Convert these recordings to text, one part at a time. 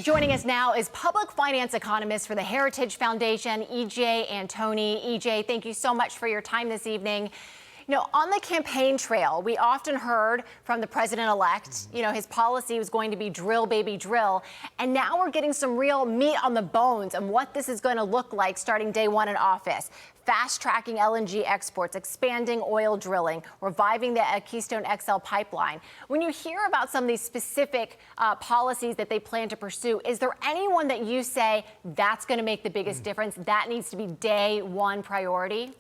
Joining us now is public finance economist for the Heritage Foundation, EJ Antoni. EJ, thank you so much for your time this evening. On the campaign trail, we often heard from the president-elect, his policy was going to be drill, baby, drill. And now we're getting some real meat on the bones and what this is going to look like starting day one in office. Fast-tracking LNG exports, expanding oil drilling, reviving the Keystone XL pipeline. When you hear about some of these specific policies that they plan to pursue, is there anyone that you say that's going to make the biggest difference? That needs to be day one priority?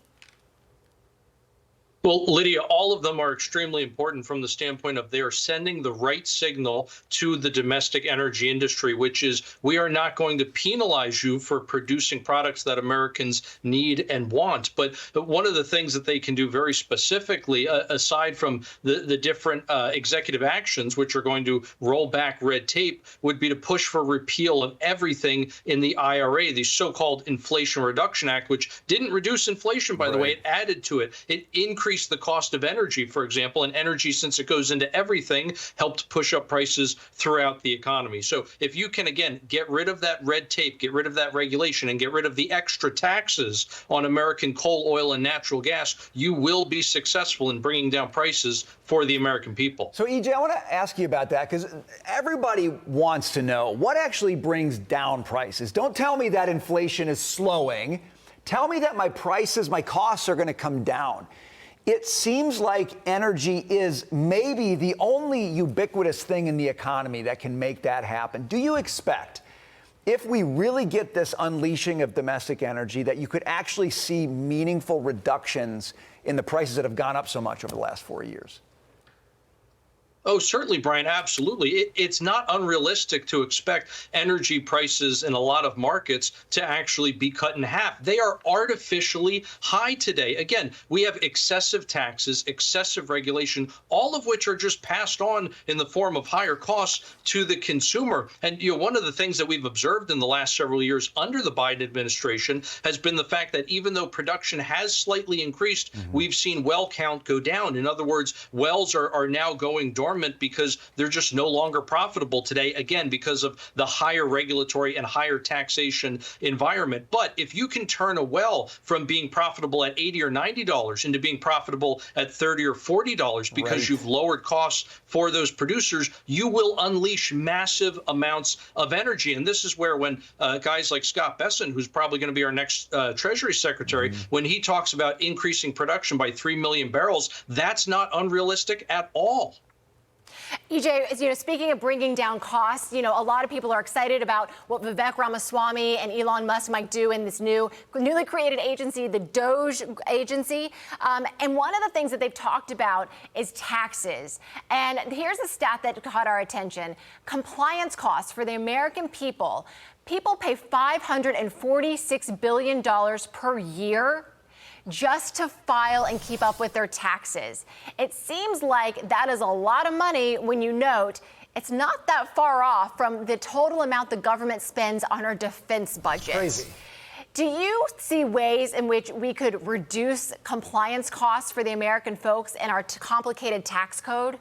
Well, Lydia, all of them are extremely important from the standpoint of they are sending the right signal to the domestic energy industry, which is we are not going to penalize you for producing products that Americans need and want. But one of the things that they can do very specifically, aside from the different executive actions, which are going to roll back red tape, would be to push for repeal of everything in the IRA, the so-called Inflation Reduction Act, which didn't reduce inflation, by the way, it added to it. It increased the cost of energy, for example, and energy, since it goes into everything, helped push up prices throughout the economy. So if you can, again, get rid of that red tape, get rid of that regulation, and get rid of the extra taxes on American coal, oil, and natural gas, you will be successful in bringing down prices for the American people. So, EJ, I want to ask you about that because everybody wants to know what actually brings down prices. Don't tell me that inflation is slowing. Tell me that my prices, my costs are going to come down. It seems like energy is maybe the only ubiquitous thing in the economy that can make that happen. Do you expect, if we really get this unleashing of domestic energy, that you could actually see meaningful reductions in the prices that have gone up so much over the last 4 years? Oh, certainly, Brian, absolutely. It's not unrealistic to expect energy prices in a lot of markets to actually be cut in half. They are artificially high today. Again, we have excessive taxes, excessive regulation, all of which are just passed on in the form of higher costs to the consumer. And one of the things that we've observed in the last several years under the Biden administration has been the fact that even though production has slightly increased, we've seen well count go down. In other words, wells are now going dormant because they're just no longer profitable today, again, because of the higher regulatory and higher taxation environment. But if you can turn a well from being profitable at $80 or $90 into being profitable at $30 or $40 because you've lowered costs for those producers, you will unleash massive amounts of energy. And this is where when guys like Scott Bessent, who's probably going to be our next Treasury Secretary, when he talks about increasing production by 3 million barrels, that's not unrealistic at all. EJ, speaking of bringing down costs, a lot of people are excited about what Vivek Ramaswamy and Elon Musk might do in this newly created agency, the DOGE agency. And one of the things that they've talked about is taxes. And here's a stat that caught our attention. Compliance costs for the American people. People pay $546 billion per year just to file and keep up with their taxes. It seems like that is a lot of money when you note it's not that far off from the total amount the government spends on our defense budget. Crazy. Do you see ways in which we could reduce compliance costs for the American folks and our complicated tax code?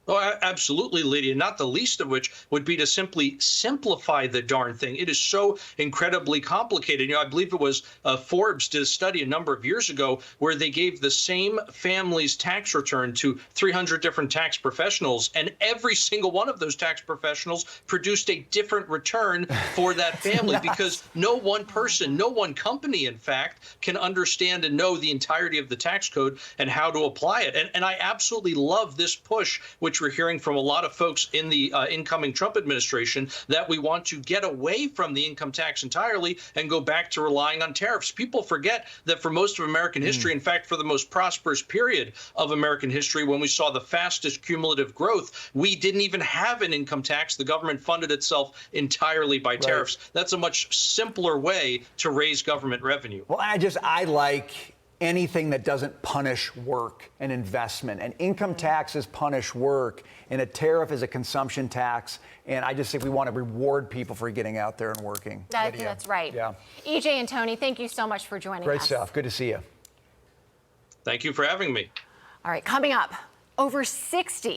Oh, absolutely, Lydia, not the least of which would be to simply simplify the darn thing. It is so incredibly complicated. I believe it was Forbes did a study a number of years ago where they gave the same family's tax return to 300 different tax professionals, and every single one of those tax professionals produced a different return for that family because no one person, no one company, in fact, can understand and know the entirety of the tax code and how to apply it. And I absolutely love this push, which we're hearing from a lot of folks in the incoming Trump administration, that we want to get away from the income tax entirely and go back to relying on tariffs. People forget that for most of American history, in fact, for the most prosperous period of American history, when we saw the fastest cumulative growth, we didn't even have an income tax. The government funded itself entirely by tariffs. That's a much simpler way to raise government revenue. Well, I like anything that doesn't punish work and investment. And income taxes punish work, and a tariff is a consumption tax. And I just think we want to reward people for getting out there and working. That's right. Yeah. EJ Antoni, thank you so much for joining us. Great stuff. Good to see you. Thank you for having me. All right, coming up, over 60